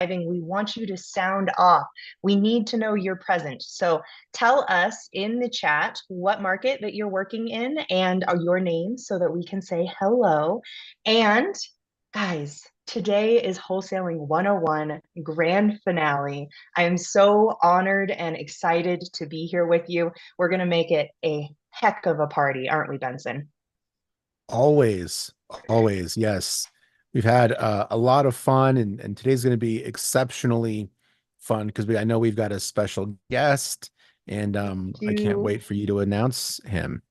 we want you to sound off. We need to know you're present. So tell us in the chat what market that you're working in and your name so that we can say hello. And guys, today is Wholesaling 101 grand finale. I am so honored and excited to be here with you. We're going to make it a heck of a party, aren't we, Benson? Always, always, yes. We've had a lot of fun, and today's going to be exceptionally fun because I know we've got a special guest, and I can't Do wait for you to announce him.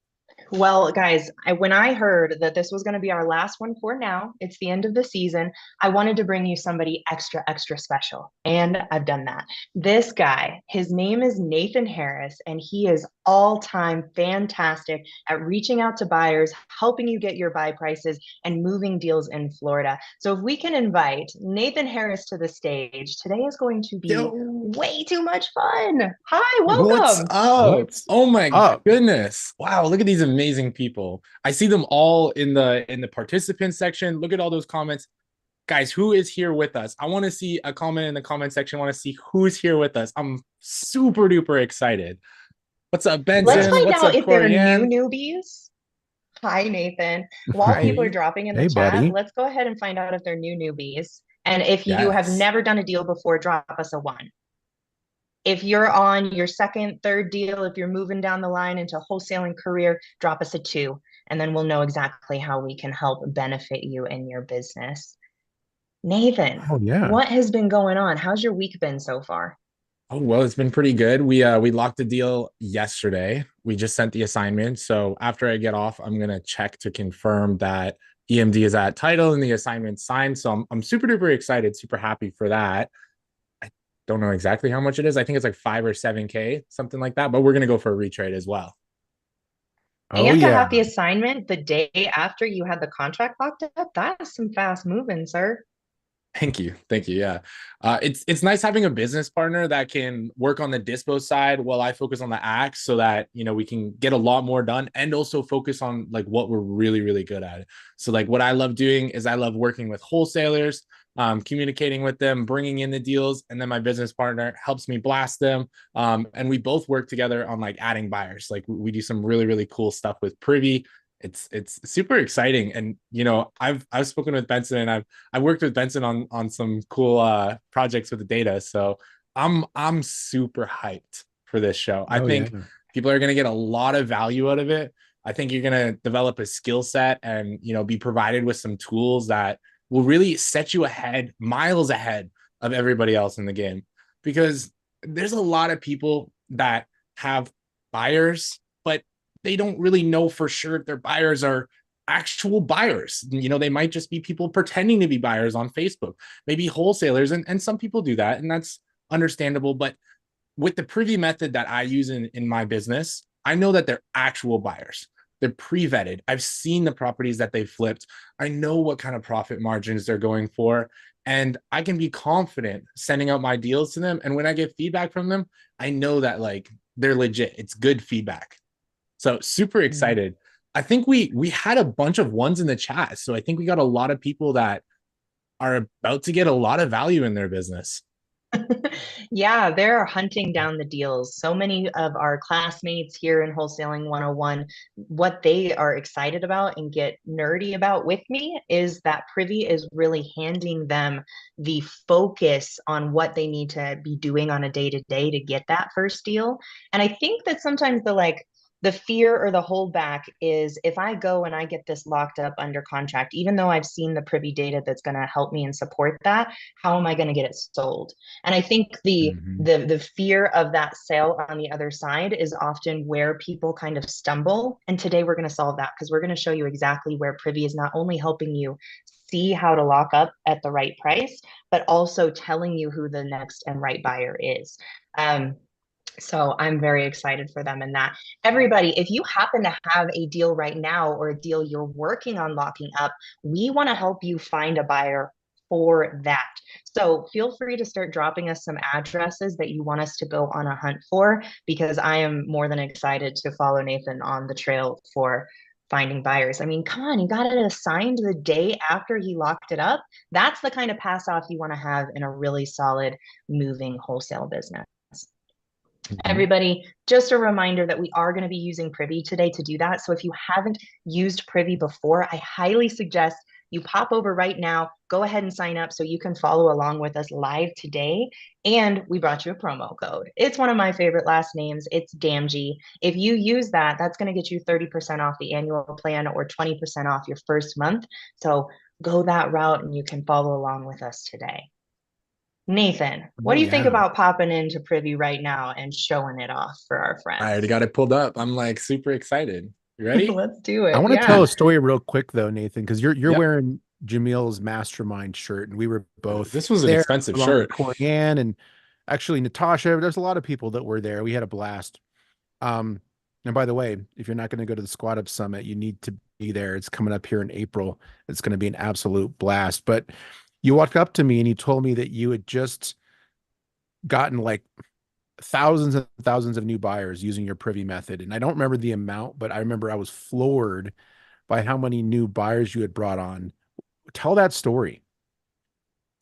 Well, guys, when I heard that this was going to be our last one for now, it's the end of the season, I wanted to bring you somebody extra, extra special. And I've done that. This guy, his name is Nathan Harris, and he is all time fantastic at reaching out to buyers, helping you get your buy prices, and moving deals in Florida. So if we can invite Nathan Harris to the stage, today is going to be Yo, way too much fun. Hi, what's welcome. up? What's Oh my up? goodness. Wow, look at these amazing people. I see them all in the participant section. Look at all those comments. Guys, who is here with us? I want to see a comment in the comment section. I want to see who's here with us. I'm super duper excited. What's up, Let's Benson? find What's out up, if they're new Corianne? newbies. Hi, Nathan. While people are Hi. dropping in the Hey, chat, buddy. let's go ahead and find out if they're new newbies. And if you have Yes. never done a deal before, drop us a one. If you're on your second, third deal, if you're moving down the line into wholesaling career, drop us a two. And then we'll know exactly how we can help benefit you in your business. Nathan, Oh yeah. what has been going on? How's your week been so far? Oh, well, it's been pretty good. We locked the deal yesterday. We just sent the assignment. So after I get off, I'm gonna check to confirm that EMD is at title and the assignment signed. So I'm super duper excited, super happy for that. I don't know exactly how much it is. I think it's like 5 or 7K, something like that. But we're gonna go for a retrade as well. Oh And to yeah. have the assignment the day after you had the contract locked up, that's some fast moving, sir. Thank you. Thank you. Yeah. It's nice having a business partner that can work on the dispo side while I focus on the axe so that, we can get a lot more done and also focus on like what we're really, really good at. So like what I love doing is I love working with wholesalers, communicating with them, bringing in the deals, and then my business partner helps me blast them. And we both work together on like adding buyers. Like we do some really, really cool stuff with Privy. It's super exciting. And I've spoken with Benson and I've worked with Benson on some cool projects with the data. So I'm super hyped for this show. I Oh yeah. think people are going to get a lot of value out of it. I think you're going to develop a skill set and be provided with some tools that will really set you ahead, miles ahead of everybody else in the game. Because there's a lot of people that have buyers, but they don't really know for sure if their buyers are actual buyers. They might just be people pretending to be buyers on Facebook, maybe wholesalers, and some people do that, and that's understandable. But with the privy method that I use in my business, I know that they're actual buyers. They're pre-vetted. I've seen the properties that they flipped. I know what kind of profit margins they're going for. And I can be confident sending out my deals to them. And when I get feedback from them, I know that like they're legit. It's good feedback. So super excited. I think we had a bunch of ones in the chat. So I think we got a lot of people that are about to get a lot of value in their business. Yeah, they're hunting down the deals. So many of our classmates here in Wholesaling 101, what they are excited about and get nerdy about with me is that Privy is really handing them the focus on what they need to be doing on a day to day to get that first deal. And I think that sometimes the fear or the holdback is if I go and I get this locked up under contract, even though I've seen the Privy data that's going to help me and support that, how am I going to get it sold? And I think the Mm-hmm. the the fear of that sale on the other side is often where people kind of stumble. And today we're going to solve that because we're going to show you exactly where Privy is not only helping you see how to lock up at the right price, but also telling you who the next and right buyer is. So I'm very excited for them in that. Everybody, if you happen to have a deal right now or a deal you're working on locking up, we want to help you find a buyer for that. So feel free to start dropping us some addresses that you want us to go on a hunt for, because I am more than excited to follow Nathan on the trail for finding buyers. I mean, come on, you got it assigned the day after he locked it up. That's the kind of pass off you want to have in a really solid moving wholesale business. Mhm. Everybody, just a reminder that we are going to be using Privy today to do that. So if you haven't used Privy before, I highly suggest you pop over right now, go ahead and sign up so you can follow along with us live today. And we brought you a promo code. It's one of my favorite last names. It's DAMG. If you use that, that's going to get you 30% off the annual plan or 20% off your first month. So go that route and you can follow along with us today. Nathan, what Oh do you think yeah. about popping into Privy right now and showing it off for our I already friends? got it pulled up. I'm like super excited. You ready? Let's do I it. want to tell Yeah. a story real quick though, Nathan, because you're Yep. wearing Jamil's mastermind shirt, and we were both This was an there expensive along with shirt. Corianne and actually Natasha. There's a lot of people that were there. We had a blast. Um, and by the way, if you're not going to go to the Squad Up Summit, you need to be there. It's coming up here in April. It's going to be an absolute blast. But you walked up to me and you told me that you had just gotten like thousands and thousands of new buyers using your Privy method. And I don't remember the amount, but I remember I was floored by how many new buyers you had brought on. Tell that story.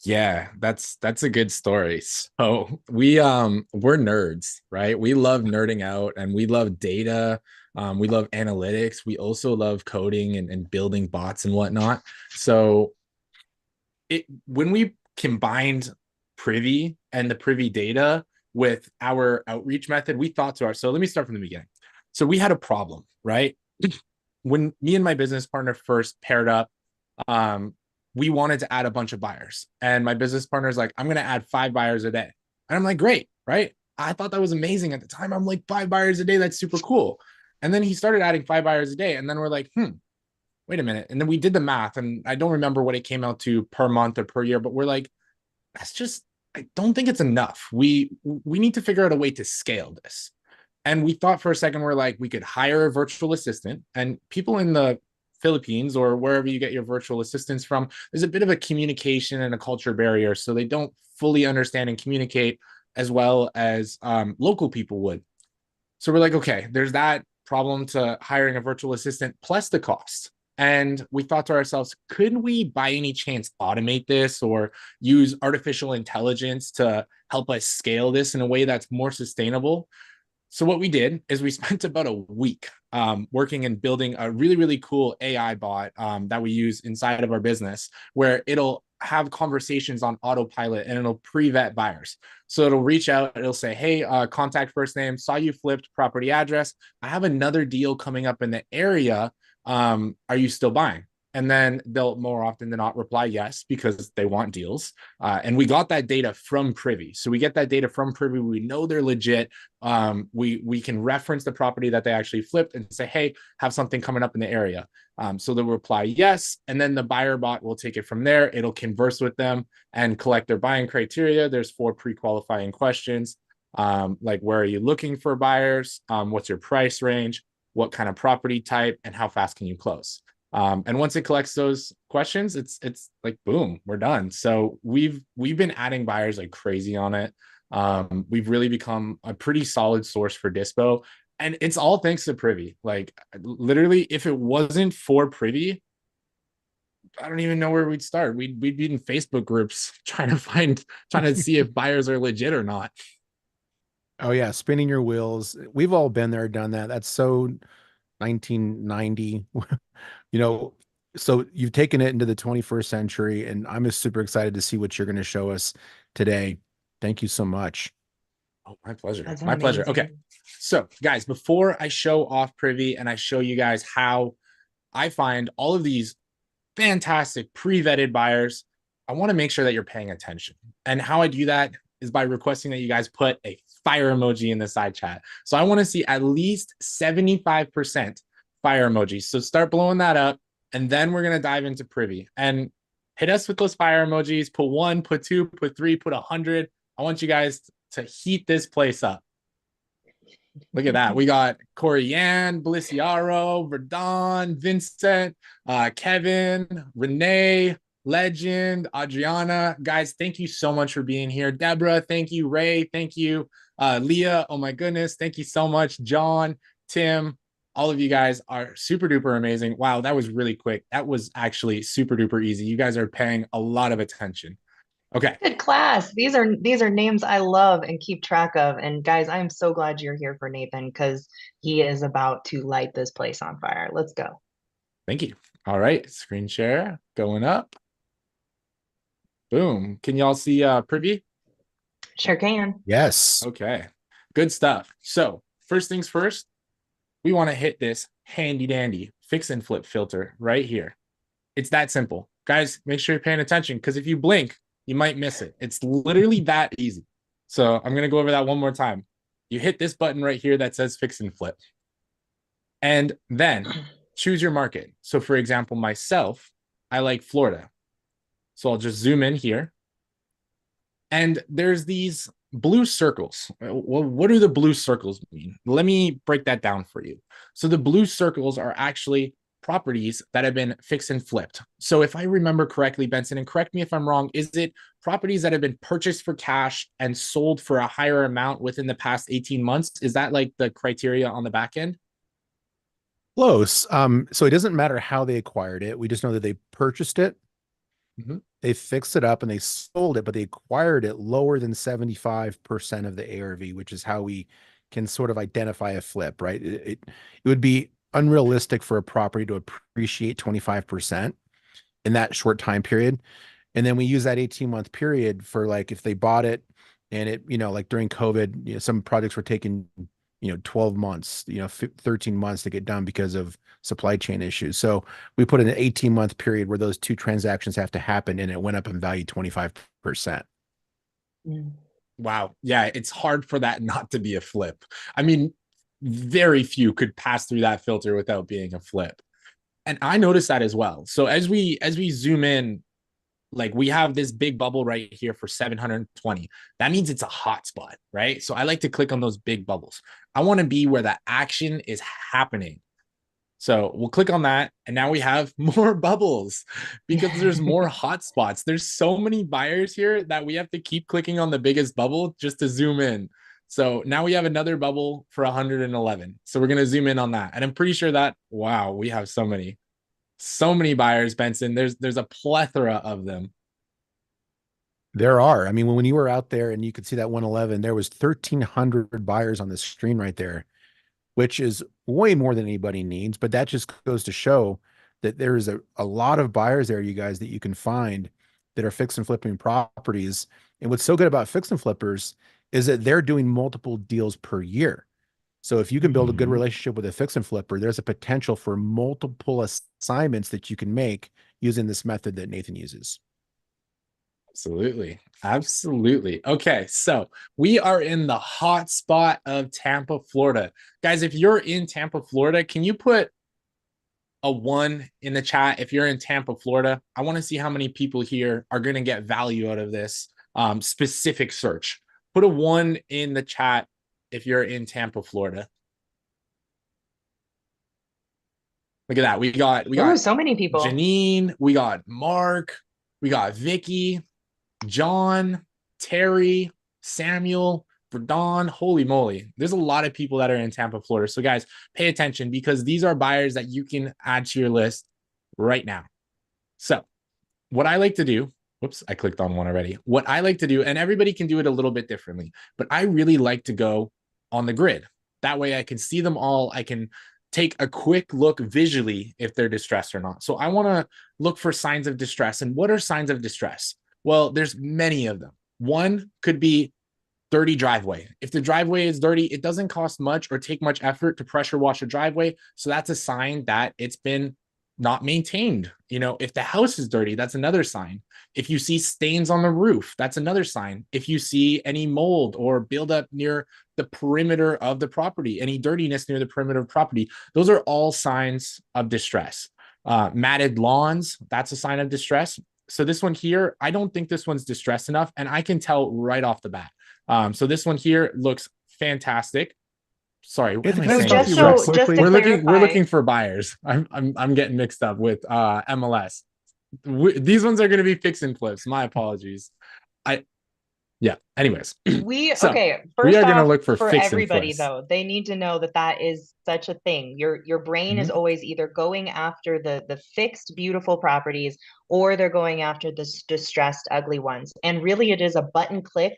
Yeah, that's a good story. So we're nerds, right? We love nerding out and we love data. We love analytics. We also love coding and building bots and whatnot. So it when we combined Privy and the Privy data with our outreach method, we thought to ourselves, so let me start from the beginning. So we had a problem, right? When me and my business partner first paired up, um, we wanted to add a bunch of buyers. And my business partner is like, I'm going to add 5 buyers a day. And I'm like, great, right? I thought that was amazing at the time. I'm like, 5 buyers a day, that's super cool. And then he started adding 5 buyers a day. And then we're like, wait a minute. And then we did the math, and I don't remember what it came out to per month or per year, but we're like, that's just, I don't think it's enough. We need to figure out a way to scale this. And we thought for a second, we're like, we could hire a virtual assistant, and people in the Philippines or wherever you get your virtual assistants from, there's a bit of a communication and a culture barrier. So they don't fully understand and communicate as well as local people would. So we're like, okay, there's that problem to hiring a virtual assistant plus the cost. And we thought to ourselves, could we by any chance automate this or use artificial intelligence to help us scale this in a way that's more sustainable? So what we did is we spent about a week working and building a really, really cool AI bot that we use inside of our business, where it'll have conversations on autopilot and it'll pre-vet buyers. So it'll reach out, it'll say, hey, contact first name, saw you flipped, property address. I have another deal coming up in the area. Are you still buying? And then they'll more often than not reply yes, because they want deals. And we got that data from Privy. So we get that data from Privy. We know they're legit. We can reference the property that they actually flipped and say, hey, have something coming up in the area. So they'll reply yes. And then the buyer bot will take it from there. It'll converse with them and collect their buying criteria. There's 4 pre-qualifying questions. Like, where are you looking for buyers? What's your price range? What kind of property type? And how fast can you close? And once it collects those questions, it's like, boom, we're done. So we've been adding buyers like crazy on it. We've really become a pretty solid source for dispo, and it's all thanks to Privy. Like, literally, if it wasn't for Privy, I don't even know where we'd start. We'd be in Facebook groups trying to see if buyers are legit or not. Oh yeah, spinning your wheels. We've all been there, done that. That's so 1990. You know, so you've taken it into the 21st century, and I'm just super excited to see what you're going to show us today. Thank you so much. Oh, my pleasure. That's My pleasure. Okay. amazing. So, guys, before I show off Privy and I show you guys how I find all of these fantastic pre-vetted buyers, I want to make sure that you're paying attention. And how I do that is by requesting that you guys put a fire emoji in the side chat. So I want to see at least 75% fire emojis. So start blowing that up, and then we're going to dive into Privy. And hit us with those fire emojis. Put 1, put 2, put 3, put 100. I want you guys to heat this place up. Look at that. We got Corianne, Beliciaro, Verdon, Vincent, Kevin, Renee, Legend, Adriana. Guys, thank you so much for being here. Deborah, thank you. Ray, thank you. Leah, oh my goodness, thank you so much. John, Tim, All of you guys are super duper amazing. Wow, that was really quick. That was actually super duper easy. You guys are paying a lot of attention. Okay. Good class. These are names I love and keep track of. And guys, I'm so glad you're here for Nathan because he is about to light this place on fire. Let's go. Thank you. All right, screen share going up. Boom. Can y'all see privy? Sure can. Yes. Okay. Good stuff. So first things first, we want to hit this handy dandy fix and flip filter right here. It's that simple. Guys, make sure you're paying attention because if you blink, you might miss it. It's literally that easy. So I'm going to go over that one more time. You hit this button right here that says fix and flip. And then choose your market. So for example, myself, I like Florida. So I'll just zoom in here. And there's these blue circles. Well, what do the blue circles mean? Let me break that down for you. So the blue circles are actually properties that have been fixed and flipped. So if I remember correctly, Benson, and correct me if I'm wrong, is it properties that have been purchased for cash and sold for a higher amount within the past 18 months? Is that like the criteria on the back end? Close. So it doesn't matter how they acquired it. We just know that they purchased it, they fixed it up, and they sold it, but they acquired it lower than 75% of the ARV, which is how we can sort of identify a flip, right? It would be unrealistic for a property to appreciate 25% in that short time period. And then we use that 18-month period for, like, if they bought it and it, like during COVID, some projects were taking 12 months, 13 months to get done because of supply chain issues. So we put an 18-month period where those two transactions have to happen, and it went up in value 25%. Wow. Yeah, it's hard for that not to be a flip. I mean, very few could pass through that filter without being a flip. And I noticed that as well. So as we zoom in, like we have this big bubble right here for 720. That means it's a hot spot, right? So I like to click on those big bubbles. I want to be where the action is happening. So we'll click on that. And now we have more bubbles because there's more hot spots. There's so many buyers here that we have to keep clicking on the biggest bubble just to zoom in. So now we have another bubble for 111. So we're going to zoom in on that. And I'm pretty sure that, wow, we have so many buyers, Benson. There's a plethora of them. There are. I mean, when you were out there and you could see that 111, there was 1,300 buyers on the screen right there, which is way more than anybody needs. But that just goes to show that there is a lot of buyers there, you guys, that you can find that are fix and flipping properties. And what's so good about fix and flippers is that they're doing multiple deals per year. So if you can build a good relationship with a fix and flipper, there's a potential for multiple assignments that you can make using this method that Nathan uses. Absolutely. Absolutely. Okay. So we are in the hot spot of Tampa, Florida. Guys, if you're in Tampa, Florida, can you put a 1 in the chat if you're in Tampa, Florida? I want to see how many people here are going to get value out of this specific search. Put a 1 in the chat if you're in Tampa, Florida. Look at that. We got so many people. Janine, we got Mark, we got Vicky, John, Terry, Samuel, Verdon. Holy moly. There's a lot of people that are in Tampa, Florida. So guys, pay attention because these are buyers that you can add to your list right now. So what I like to do, whoops, I clicked on one already. What I like to do, and everybody can do it a little bit differently, but I really like to go on the grid. That way I can see them all. I can take a quick look visually if they're distressed or not. So I want to look for signs of distress. And what are signs of distress? Well, there's many of them. One could be dirty driveway. If the driveway is dirty, it doesn't cost much or take much effort to pressure wash a driveway. So that's a sign that it's been not maintained. If the house is dirty, that's another sign. If you see stains on the roof, that's another sign. If you see any mold or buildup near the perimeter of the property, any dirtiness near the perimeter of property, those are all signs of distress. Matted lawns, that's a sign of distress. So this one here, I don't think this one's distressed enough, and I can tell right off the bat. So this one here looks fantastic. Sorry, what am I saying? We're looking for buyers. I'm getting mixed up with MLS. These ones are going to be fix and flips. My apologies. Yeah. Anyways, so Okay, we first are going to off, look for for fix and everybody flips. though, they need to know that that is such a thing. Your brain is Mhm. always either going after the fixed beautiful properties, or they're going after the distressed ugly ones. And really it is a button click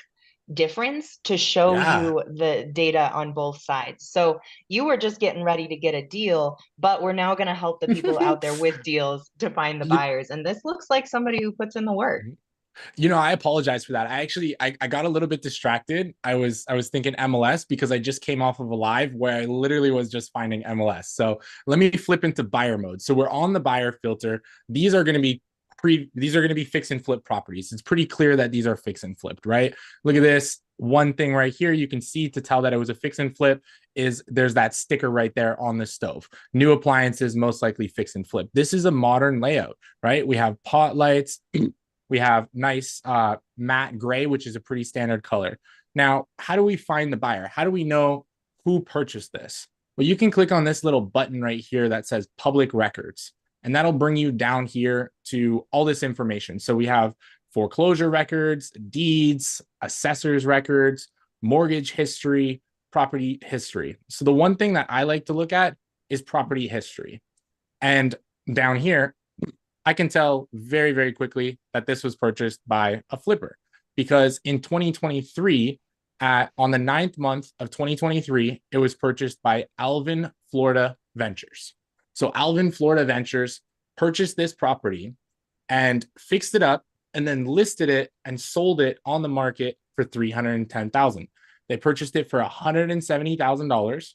difference to show Yeah. you the data on both sides. So you were just getting ready to get a deal, but we're now going to help the people out there with deals to find the You, buyers. And this looks like somebody who puts in the work. you know, I apologize for that. I got a little bit distracted. I was thinking MLS because I just came off of a live where I literally was just finding MLS. So let me flip into buyer mode. So we're on the buyer filter. These are going to be these are going to be fix and flip properties. It's pretty clear that these are fix and flipped, right? Look at this. One thing right here you can see to tell that it was a fix and flip is there's that sticker right there on the stove. New appliances, most likely fix and flip. This is a modern layout, right? We have pot lights. We have nice matte gray, which is a pretty standard color. Now, how do we find the buyer? How do we know who purchased this? Well, you can click on this little button right here that says public records, and that'll bring you down here to all this information. So we have foreclosure records, deeds, assessor's records, mortgage history, property history. So the one thing that I like to look at is property history. And down here, I can tell very, very quickly that this was purchased by a flipper because in 2023, on the 9th month of 2023, it was purchased by Alvin Florida Ventures. So Alvin Florida Ventures purchased this property and fixed it up and then listed it and sold it on the market for $310,000. They purchased it for $170,000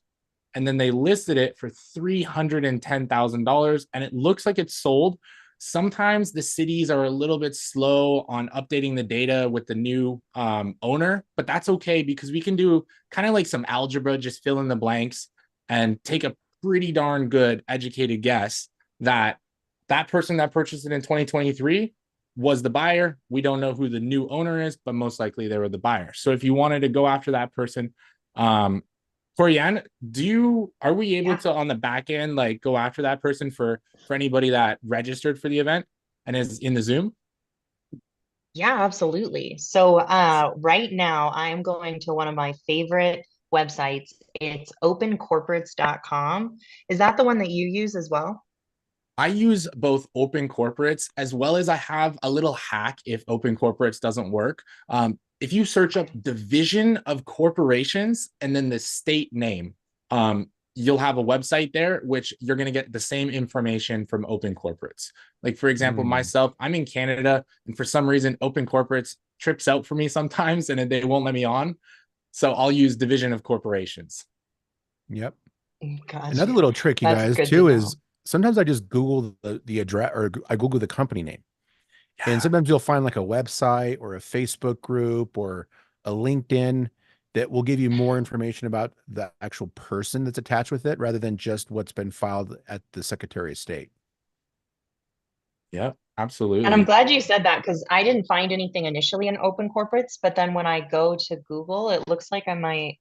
and then they listed it for $310,000 and it looks like it's sold. Sometimes the cities are a little bit slow on updating the data with the new owner, but that's okay because we can do kind of like some algebra, just fill in the blanks and take a pretty darn good educated guess that that person that purchased it in 2023 was the buyer. We don't know who the new owner is, but most likely they were the buyer. So if you wanted to go after that person, Corianne, are we able to on the back end like go after that person for anybody that registered for the event and is in the Zoom? Yeah, absolutely. So right now I'm going to one of my favorite websites. It's opencorporates.com. Is that the one that you use as well? I use both Open Corporates as well as I have a little hack if Open Corporates doesn't work. If you search up division of corporations and then the state name, you'll have a website there, which you're going to get the same information from Open Corporates. Like, for example, myself, I'm in Canada, and for some reason, Open Corporates trips out for me sometimes and they won't let me on. So I'll use division of corporations. Yep. Another Gotcha. little trick, you That's guys, good to too, know. is sometimes I just Google the address or I Google the company name. And Yeah. sometimes you'll find like a website or a Facebook group or a LinkedIn that will give you more information about the actual person that's attached with it rather than just what's been filed at the Secretary of State. Yeah, And I'm absolutely. glad you said that because I didn't find anything initially in open corporates, but then when I go to Google, it looks like I might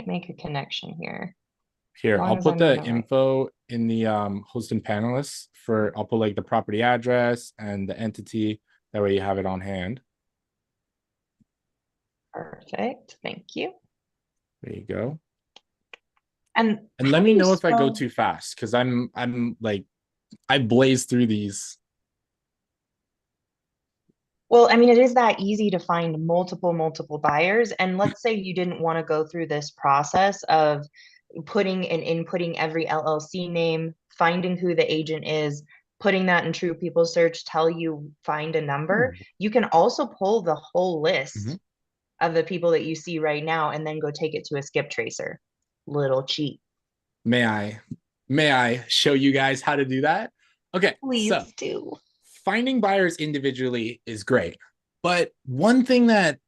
make a connection here. As Here, long I'll as put I'm in the the right. info in the host and panelists for, I'll put like the property address and the entity. That way you have it on hand. Perfect. Thank you. There you go. And And how let do me you know if I go spell? too fast because I'm like, I blaze through these. Well, I mean, it is that easy to find multiple buyers. And let's say you didn't want to go through this process of putting and inputting every LLC name, finding who the agent is, putting that in True People Search, tell you find a number. You can also pull the whole Mhm. list of the people that you see right now and then go take it to a skip tracer. Little cheat. May I, may I show you guys how to do that? Okay, so Please do. finding buyers individually is great. But one thing that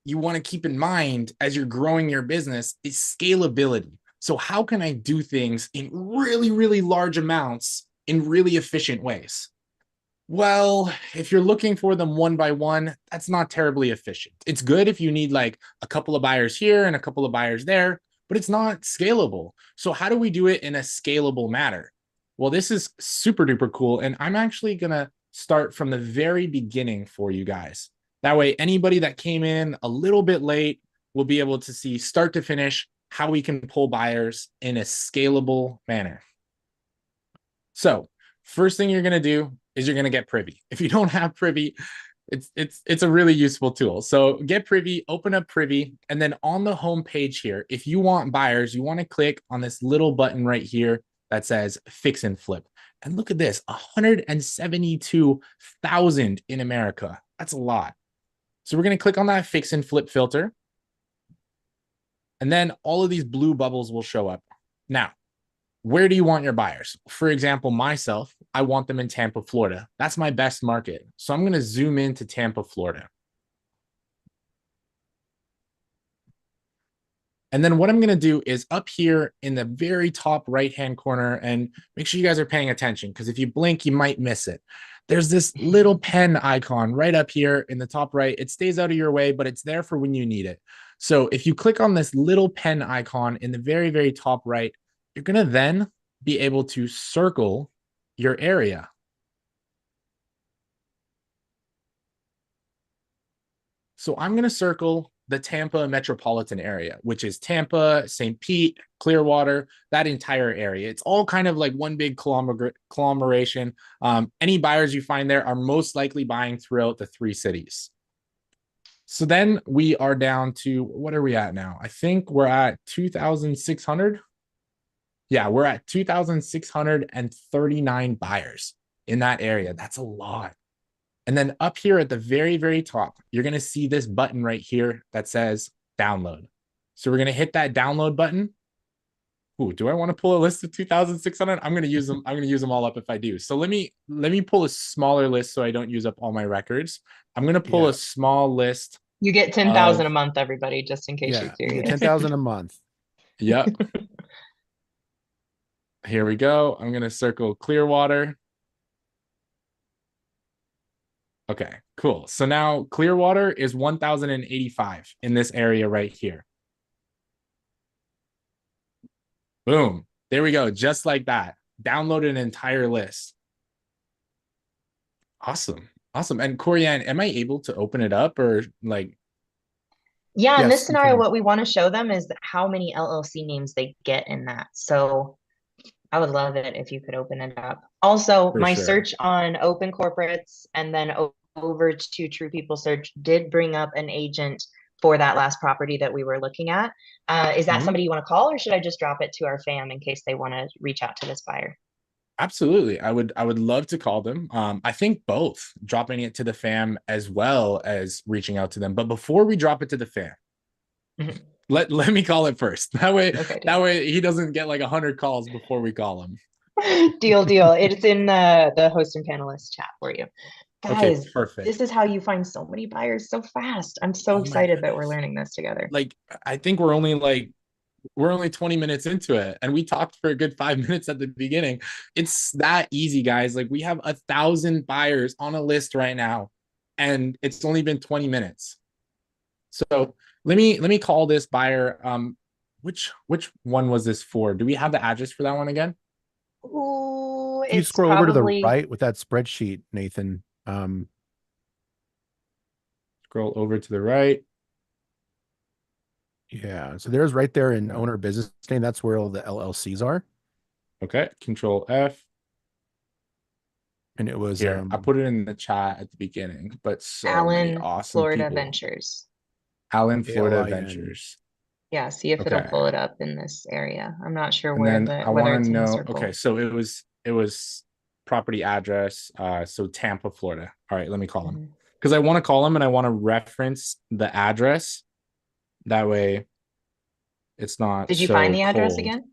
you want to keep in mind as you're growing your business is scalability. So, how can I do things in really, really large amounts in really efficient ways? Well, if you're looking for them one by one, that's not terribly efficient. It's good if you need like a couple of buyers here and a couple of buyers there, but it's not scalable. So, how do we do it in a scalable manner? Well, this is super duper cool. And I'm actually going to start from the very beginning for you guys. That way, anybody that came in a little bit late will be able to see start to finish how we can pull buyers in a scalable manner. So first thing you're going to do is you're going to get privy. If you don't have privy, it's a really useful tool. So get privy, open up privy, and then on the home page here, if you want buyers, you want to click on this little button right here that says fix and flip. And look at this, 172,000 in America. That's a lot. So we're going to click on that fix and flip filter. And then all of these blue bubbles will show up. Now, where do you want your buyers? For example, myself, I want them in Tampa, Florida. That's my best market. So I'm going to zoom into Tampa, Florida. And then what I'm going to do is up here in the very top right-hand corner, and make sure you guys are paying attention, because if you blink, you might miss it. There's this little pen icon right up here in the top right. It stays out of your way, but it's there for when you need it. So if you click on this little pen icon in the very, very top right, you're going to then be able to circle your area. So I'm going to circle the Tampa metropolitan area, which is Tampa, St. Pete, Clearwater, that entire area. It's all kind of like one big conglomeration. Any buyers you find there are most likely buying throughout the 3 cities. So then we are down to, what are we at now? I think we're at 2,600. Yeah, we're at 2,639 buyers in that area. That's a lot. And then up here at the very, very top, you're going to see this button right here that says download. So we're going to hit that download button. Ooh, do I want to pull a list of 2,600? I'm going to use them. I'm going to use them all up if I do. So let me pull a smaller list so I don't use up all my records. I'm going to pull a small list. You get 10,000 a month, everybody, just in case you're curious. 10,000 a month. Yep. Here we go. I'm going to circle Clearwater. Okay, cool. So now Clearwater is 1,085 in this area right here. Boom. There we go. Just like that. Download an entire list. Awesome. Awesome. And Corianne, am I able to open it up or like? Yeah, in Yes, this you scenario, can. what we want to show them is how many LLC names they get in that. So I would love it if you could open it up. Also, For my sure. search on open corporates and then over to True People Search did bring up an agent for that last property that we were looking at. Is that somebody you want to call, or should I just drop it to our fam in case they want to reach out to this buyer? Absolutely. I would love to call them. I think both, dropping it to the fam as well as reaching out to them. But before we drop it to the fam, let me call it first. That way he doesn't get like 100 calls before we call him. Deal. It's in the host and panelist chat for you. Okay, Guys, perfect. this is how you find so many buyers so fast. I'm so excited that we're learning this together. Like, I think we're only 20 minutes into it, and we talked for a good 5 minutes at the beginning. It's that easy, guys. Like, we have 1,000 buyers on a list right now, and it's only been 20 minutes. So let me call this buyer. Which one was this for? Do we have the address for that one again? Ooh, If you scroll over to the right with that spreadsheet, Nathan. Scroll over to the right. Yeah, so there's right there in owner business name. That's where all the LLCs are. Okay, Control F. And it was here. I put it in the chat at the beginning, but so many awesome Florida people. Ventures. Allen, Florida ALIN. Ventures. Yeah, see if it'll pull it up in this area. I'm not sure And where then the I whether want it's to in the know. circle. Okay, so it was property address. So Tampa, Florida. All right, let me call him because I want to call him and I want to reference the address. That way, it's not. Did you so find the address cold. again?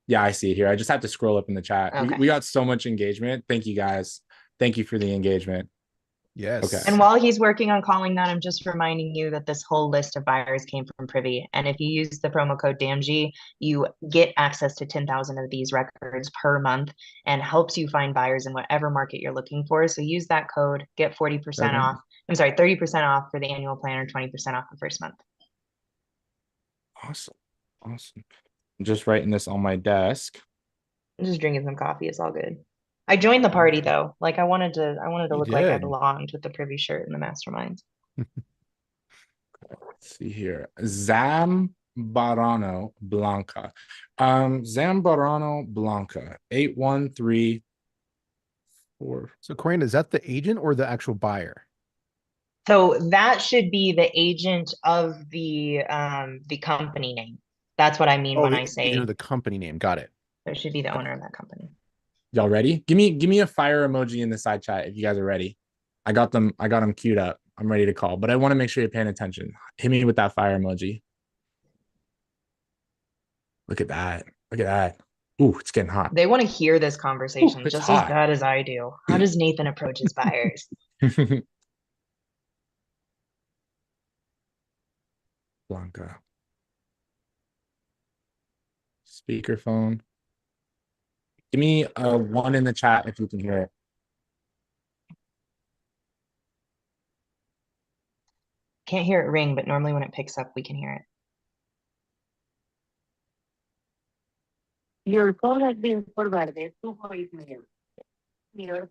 Yeah, I see it here. I just have to scroll up in the chat. Okay. We got so much engagement. Thank you guys. Thank you for the engagement. Yes. Okay. And while he's working on calling that, I'm just reminding you that this whole list of buyers came from Privy. And if you use the promo code DAMG, you get access to 10,000 of these records per month and helps you find buyers in whatever market you're looking for. So use that code, get 40% off. I'm sorry, 30% off for the annual plan or 20% off the first month. Awesome. Awesome. I'm just writing this on my desk. I'm just drinking some coffee. It's all good. I joined the party though. Like I wanted to look like I belonged with the Privy shirt and the masterminds. Let's see here. Zambarano Blanca. Zambarano Blanca, 8134. So, Corinne, is that the agent or the actual buyer? So that should be the agent of the company name. That's what I mean Oh, when the I agent say of the company name. Got it. there should be the owner of that company. Y'all ready? Give me a fire emoji in the side chat if you guys are ready. I got them queued up. I'm ready to call, but I want to make sure you're paying attention. Hit me with that fire emoji. Look at that. Look at that. Ooh, it's getting hot. They want to hear this Ooh, conversation it's just as hot. bad as I do. How does Nathan approach his buyers? Blanca. Speakerphone. Give me a one in the chat if you can hear it. Can't hear it ring, but normally when it picks up, we can hear it. Your call has been forwarded to voicemail. Your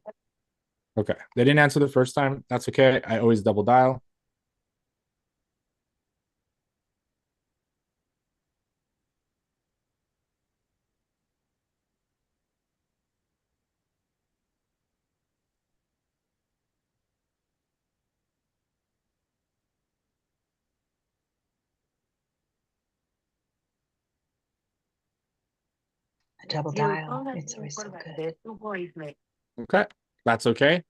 Okay. They didn't answer the first time. That's okay. I always double dial. A double your dial. call has It's been always so good. forwarded to voicemail. Okay. That's okay.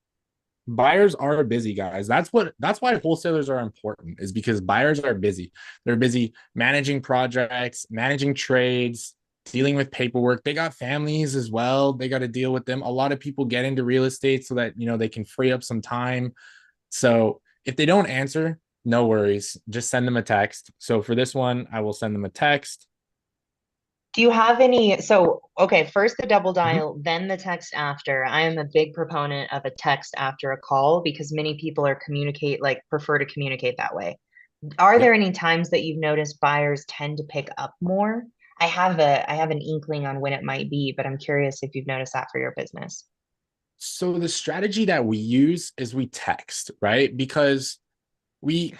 Buyers are busy, guys. That's why wholesalers are important, is because buyers are busy. They're busy managing projects, managing trades, dealing with paperwork. They got families as well. They got to deal with them. A lot of people get into real estate so that, they can free up some time. So if they don't answer, no worries. Just send them a text. So for this one, I will send them a text. Do you have any? So, okay, first the double Mhm. dial, then the text after. I am a big proponent of a text after a call because many people prefer to communicate that way. Are Yep. there any times that you've noticed buyers tend to pick up more? I have an inkling on when it might be, but I'm curious if you've noticed that for your business. So the strategy that we use is we text, right? Because we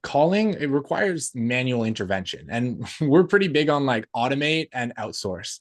calling, it requires manual intervention, and we're pretty big on like automate and outsource.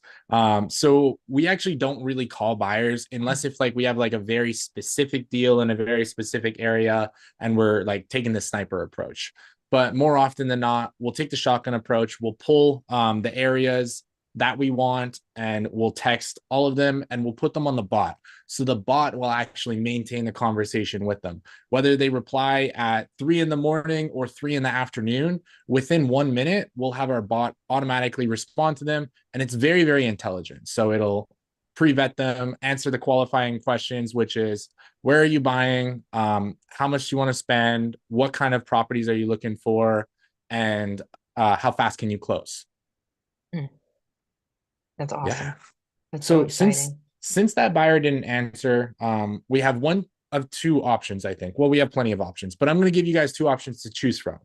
So we actually don't really call buyers unless if like we have like a very specific deal in a very specific area and we're like taking the sniper approach. But more often than not, we'll take the shotgun approach. We'll pull the areas that we want and we'll text all of them and we'll put them on the bot. So the bot will actually maintain the conversation with them. Whether they reply at 3 in the morning or 3 in the afternoon, within 1 minute, we'll have our bot automatically respond to them. And it's very, very intelligent. So it'll pre-vet them, answer the qualifying questions, which is where are you buying? How much do you want to spend? What kind of properties are you looking for? And how fast can you close? Hmm, that's Yeah. awesome. That's so So since exciting. since that buyer didn't answer, we have one of two options, I think. Well, we have plenty of options, but I'm going to give you guys two options to choose from.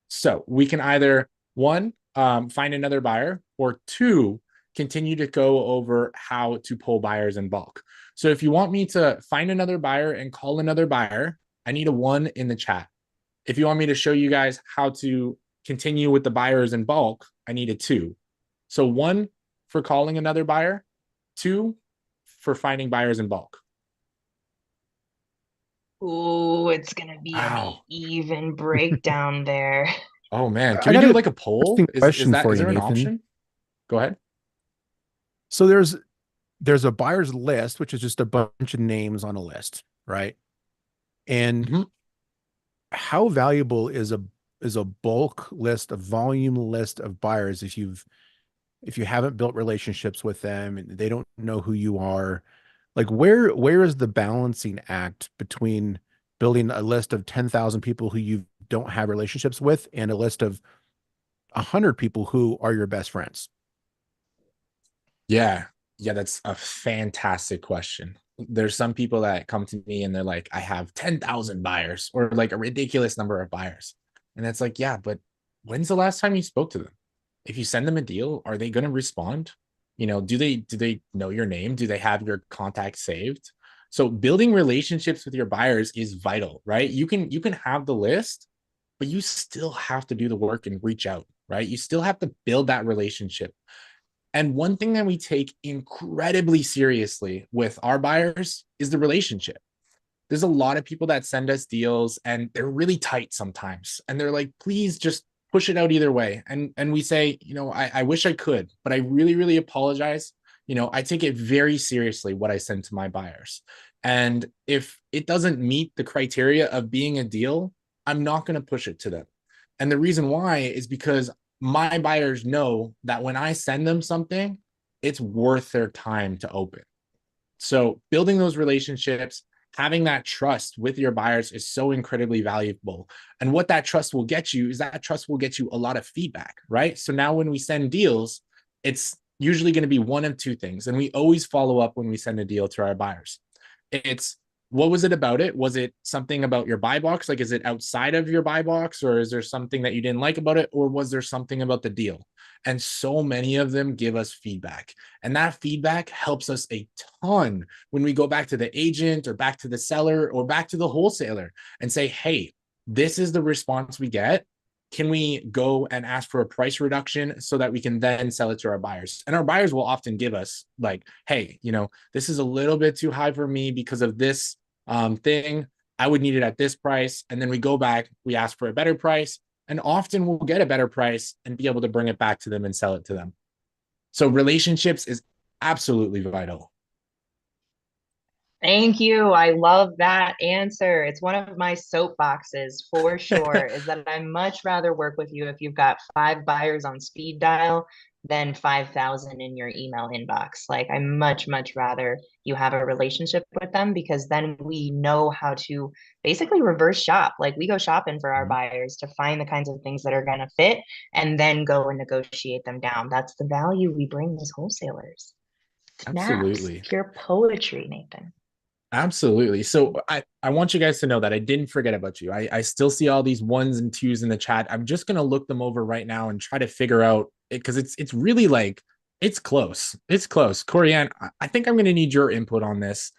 So we can either one, find another buyer, or two, continue to go over how to pull buyers in bulk. So if you want me to find another buyer and call another buyer, I need a one in the chat. If you want me to show you guys how to continue with the buyers in bulk, I need a two. So one for calling another buyer, two for finding buyers in bulk. Ooh, it's gonna be an Wow. even breakdown there. Oh man. I Can we got do an like a poll? interesting question for Is you, there an Nathan. option? Go ahead. So there's a buyer's list, which is just a bunch of names on a list, right? And Mhm. how valuable is a bulk list, a volume list of buyers if you haven't built relationships with them and they don't know who you are? Like where is the balancing act between building a list of 10,000 people who you don't have relationships with and a list of 100 people who are your best friends? Yeah. Yeah, that's a fantastic question. There's some people that come to me and they're like, I have 10,000 buyers or like a ridiculous number of buyers. And it's like, yeah, but when's the last time you spoke to them? If you send them a deal, are they going to respond? Do they know your name? Do they have your contact saved? So building relationships with your buyers is vital, right? You can have the list, but you still have to do the work and reach out, right? You still have to build that relationship. And one thing that we take incredibly seriously with our buyers is the relationship. There's a lot of people that send us deals and they're really tight sometimes. And they're like, please just push it out either way. And we say, I wish I could, but I really, really apologize. I take it very seriously what I send to my buyers. And if it doesn't meet the criteria of being a deal, I'm not going to push it to them. And the reason why is because my buyers know that when I send them something, it's worth their time to open. So building those relationships, having that trust with your buyers is so incredibly valuable. And what that trust will get you is that trust will get you a lot of feedback, right? So now when we send deals, it's usually going to be one of two things. And we always follow up when we send a deal to our buyers. It's, what was it about it? Was it something about your buy box? Like, is it outside of your buy box, or is there something that you didn't like about it? Or was there something about the deal? And so many of them give us feedback. And that feedback helps us a ton when we go back to the agent or back to the seller or back to the wholesaler and say, hey, this is the response we get. Can we go and ask for a price reduction so that we can then sell it to our buyers? And our buyers will often give us like, hey, this is a little bit too high for me because of this thing. I would need it at this price. And then we go back, we ask for a better price, and often we'll get a better price and be able to bring it back to them and sell it to them. So relationships is absolutely vital. Thank you. I love that answer. It's one of my soapboxes for sure, is that I much rather work with you if you've got 5 buyers on speed dial than 5,000 in your email inbox. Like, I much, much rather you have a relationship with them, because then we know how to basically reverse shop. Like, we go shopping for our buyers to find the kinds of things that are going to fit and then go and negotiate them down. That's the value we bring as wholesalers. Snaps, Absolutely. pure poetry, Nathan. Absolutely. So I want you guys to know that I didn't forget about you. I still see all these ones and twos in the chat. I'm just going to look them over right now and try to figure out it, because it's really like, it's close. It's close. Corianne, I think I'm going to need your input on this.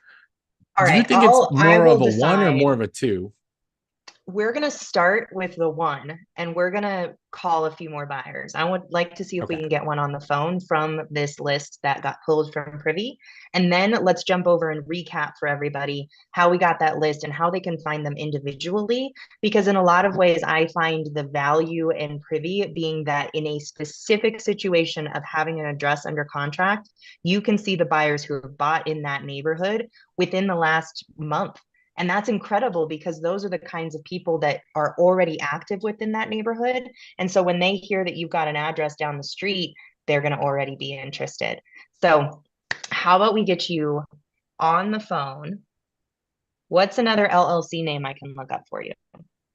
All Do you right, think it's I more will of a one or decide. more of a two? We're going to start with the one, and we're going to call a few more buyers. I would like to see if we Okay. can get one on the phone from this list that got pulled from Privy. And then let's jump over and recap for everybody how we got that list and how they can find them individually. Because in a lot of ways, I find the value in Privy being that in a specific situation of having an address under contract, you can see the buyers who have bought in that neighborhood within the last month. And that's incredible, because those are the kinds of people that are already active within that neighborhood. And so when they hear that you've got an address down the street, they're going to already be interested. So how about we get you on the phone? What's another LLC name I can look up for you?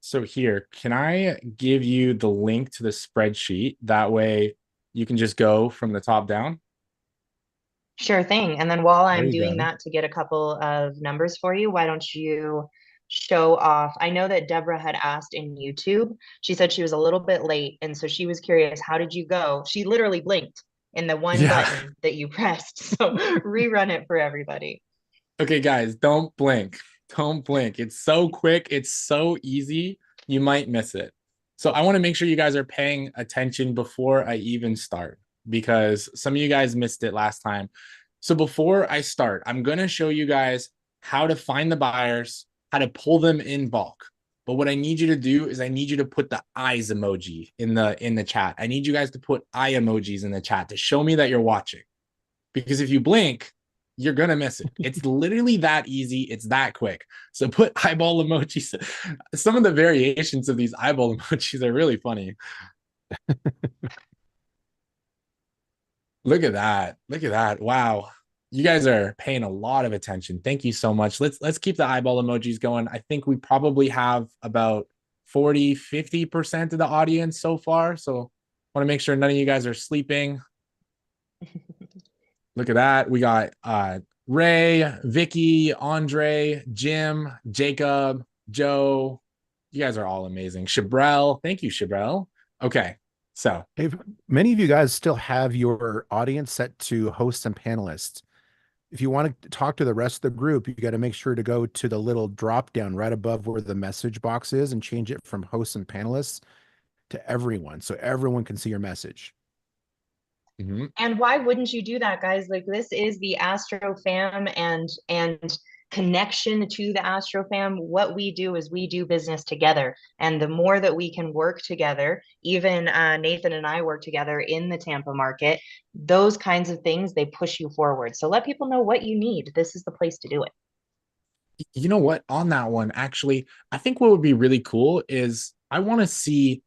So here, can I give you the link to the spreadsheet? That way you can just go from the top down. Sure thing. And then while There I'm you doing go. that to get a couple of numbers for you, why don't you show off? I know that Deborah had asked in YouTube. She said she was a little bit late, and so she was curious, how did you go? She literally blinked in the one Yeah. button that you pressed. So rerun it for everybody. Okay, guys, don't blink. Don't blink. It's so quick. It's so easy. You might miss it. So I want to make sure you guys are paying attention before I even start, because some of you guys missed it last time. So before I start, I'm going to show you guys how to find the buyers, how to pull them in bulk. But what I need you to do is I need you to put the eyes emoji in the chat. I need you guys to put eye emojis in the chat to show me that you're watching. Because if you blink, you're going to miss it. It's literally that easy. It's that quick. So put eyeball emojis. Some of the variations of these eyeball emojis are really funny. Look at that. Look at that. Wow. You guys are paying a lot of attention. Thank you so much. Let's keep the eyeball emojis going. I think we probably have about 40-50% of the audience so far. So I want to make sure none of you guys are sleeping. Look at that. We got Ray, Vicky, Andre, Jim, Jacob, Joe. You guys are all amazing. Shabrel. Thank you, Shabrel. Okay. So Hey, many of you guys still have your audience set to hosts and panelists. if you want to talk to the rest of the group, you got to make sure to go to the little drop down right above where the message box is and change it from hosts and panelists to everyone, so everyone can see your message. Mm-hmm. And why wouldn't you do that, guys? Like, this is the Astro fam and connection to the Astro fam. What we do is we do business together. And the more that we can work together, even Nathan and I work together in the Tampa market, those kinds of things, they push you forward. So let people know what you need. This is the place to do it. You know what? On that one, actually, I think what would be really cool is I want to see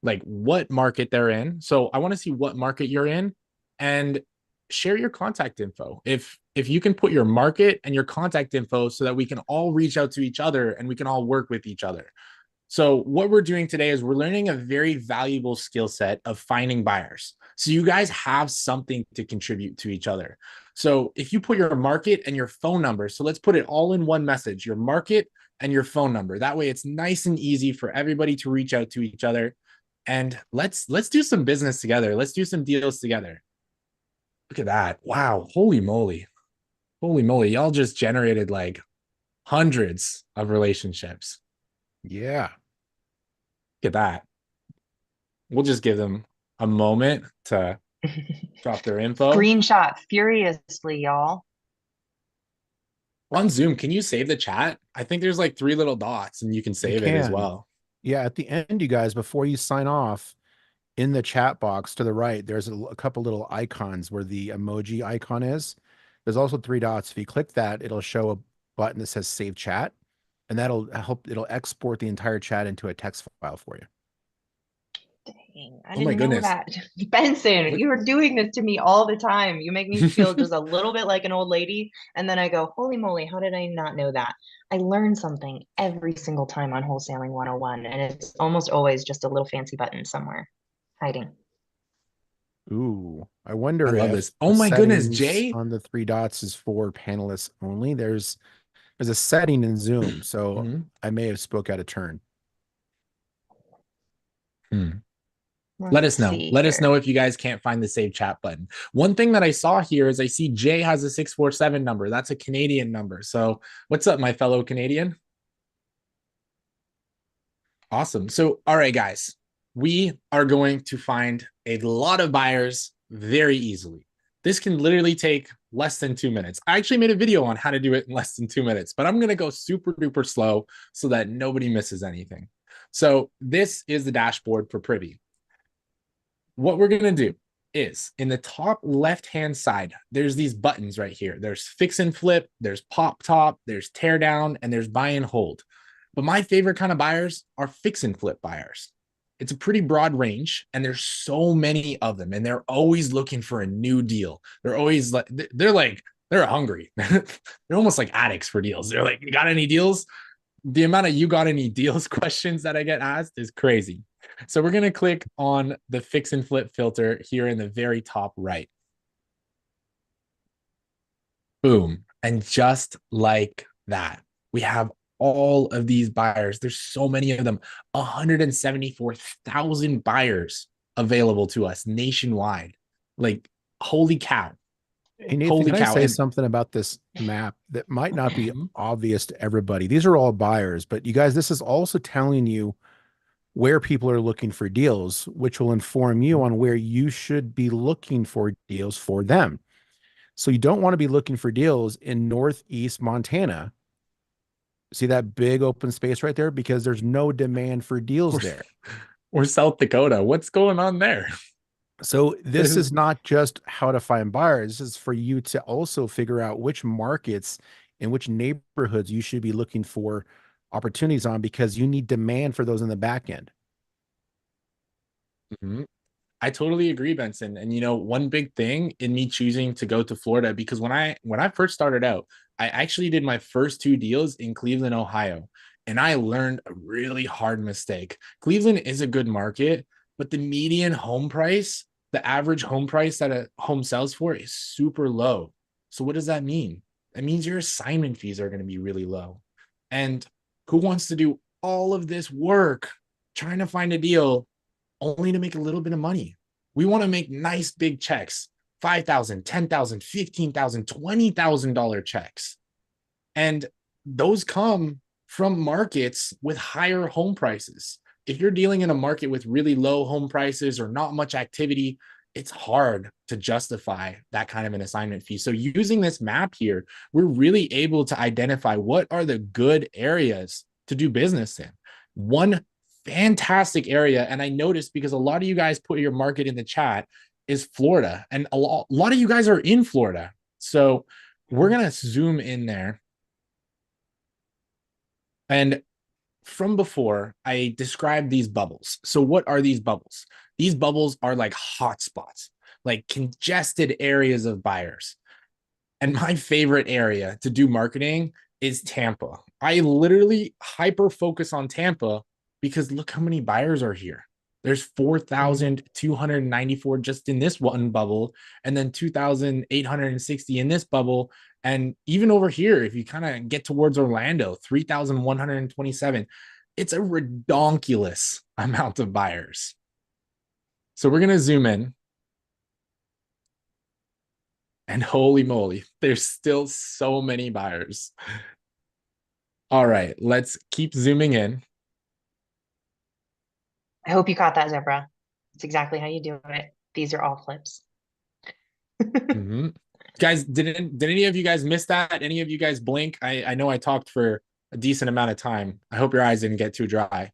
like what market they're in. So I want to see what market you're in and share your contact info. If you can put your market and your contact info so that we can all reach out to each other and we can all work with each other. So what we're doing today is we're learning a very valuable skill set of finding buyers. So you guys have something to contribute to each other. So if you put your market and your phone number, so let's put it all in one message, your market and your phone number. That way it's nice and easy for everybody to reach out to each other. And let's do some business together. Let's do some deals together. Look at that. Wow. Holy moly. Holy moly. Y'all just generated like hundreds of relationships. Yeah. Look at that. We'll just give them a moment to drop their info. Screenshot furiously, y'all. On Zoom, can you save the chat? I think there's like 3 little dots and you can save it as well. Yeah, at the end, you guys, before you sign off, in the chat box to the right, there's a couple little icons where the emoji icon is. There's also 3 dots. If you click that, it'll show a button that says Save Chat, and that'll help. It'll export the entire chat into a text file for you. Dang, I Oh my didn't know goodness. that. Benson, you are doing this to me all the time. You make me feel just a little bit like an old lady. And then I go, holy moly, how did I not know that? I learn something every single time on Wholesaling 101. And it's almost always just a little fancy button somewhere hiding. Ooh, I I wonder love if this. Oh the my goodness, settings Jay. on the 3 dots is for panelists only. There's a setting in Zoom, so Mhm. I may have spoke out of turn. Let us Let's know. see Let us here. know if you guys can't find the save chat button. One thing that I saw here is I see Jay has a 647 number. That's a Canadian number. So what's up, my fellow Canadian? Awesome. So, all right, guys, we are going to find a lot of buyers very easily. This can literally take less than 2 minutes. I actually made a video on how to do it in less than 2 minutes, but I'm going to go super duper slow so that nobody misses anything. So this is the dashboard for Privy. What we're going to do is in the top left-hand side, there's these buttons right here. There's fix and flip, there's pop top, there's tear down, and there's buy and hold. But my favorite kind of buyers are fix and flip buyers. It's a pretty broad range, and there's so many of them, and they're always looking for a new deal. They're always like, they're hungry. They're almost like addicts for deals. They're like, you got any deals? The amount of you got any deals questions that I get asked is crazy. So we're going to click on the fix and flip filter here in the very top right. Boom. And just like that, we have all of these buyers. There's so many of them, 174,000 buyers available to us nationwide. Like, holy cow. Hey, Nathan, Holy can I cow. say And something about this map that might not be obvious to everybody? These are all buyers, but you guys, this is also telling you where people are looking for deals, which will inform you on where you should be looking for deals for them. So you don't want to be looking for deals in Northeast Montana. See that big open space right there? Because there's no demand for deals there. or South Dakota. What's going on there? So this is not just how to find buyers. This is for you to also figure out which markets and which neighborhoods you should be looking for opportunities on, because you need demand for those in the back end. Mm-hmm. I totally agree, Benson. And you know, one big thing in me choosing to go to Florida, because when I first started out, I actually did my first 2 deals in Cleveland, Ohio, and I learned a really hard mistake. Cleveland is a good market, but the median home price, the average home price that a home sells for is super low. So what does that mean? That means your assignment fees are going to be really low. And who wants to do all of this work trying to find a deal only to make a little bit of money? We want to make nice big checks. $5,000, $10,000, $15,000, $20,000 checks. And those come from markets with higher home prices. If you're dealing in a market with really low home prices or not much activity, it's hard to justify that kind of an assignment fee. So using this map here, we're really able to identify what are the good areas to do business in. One fantastic area, and I noticed because a lot of you guys put your market in the chat, is Florida. And a lot of you guys are in Florida. So we're going to zoom in there. And from before, I described these bubbles. So what are these bubbles? These bubbles are like hotspots, like congested areas of buyers. And my favorite area to do marketing is Tampa. I literally hyper focus on Tampa because look how many buyers are here. There's 4,294 just in this one bubble, and then 2,860 in this bubble. And even over here, if you kind of get towards Orlando, 3,127, it's a redonkulous amount of buyers. So we're going to zoom in. And holy moly, there's still so many buyers. All right, let's keep zooming in. I hope you caught that, Zebra. It's exactly how you do it. These are all flips. Mm-hmm. Guys, did any of you guys miss that? Any of you guys blink? I know I talked for a decent amount of time. I hope your eyes didn't get too dry.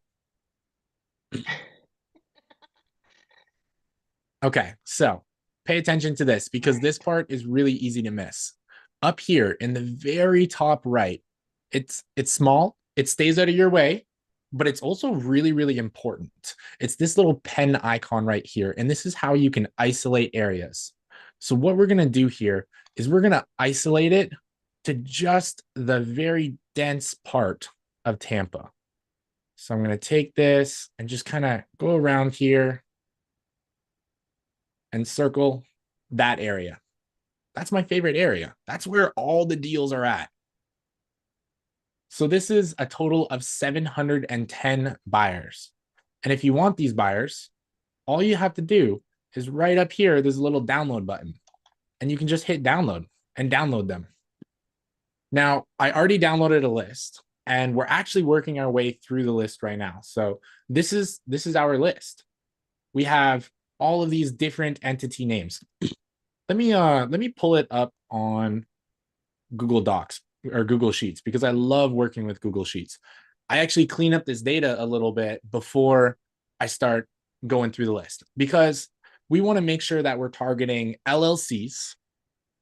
Okay, so pay attention to this because this part is really easy to miss. Up here in the very top right, it's small, it stays out of your way, but it's also really, really important. It's this little pen icon right here, and this is how you can isolate areas. So what we're going to do here is we're going to isolate it to just the very dense part of Tampa. So I'm going to take this and just kind of go around here and circle that area. That's my favorite area. That's where all the deals are at. So this is a total of 710 buyers. And if you want these buyers, all you have to do is right up here, there's a little download button. And you can just hit download and download them. Now, I already downloaded a list, and we're actually working our way through the list right now. So this is our list. We have all of these different entity names. Let me pull it up on Google Docs or Google Sheets because I love working with Google Sheets. I actually clean up this data a little bit before I start going through the list because we want to make sure that we're targeting LLCs,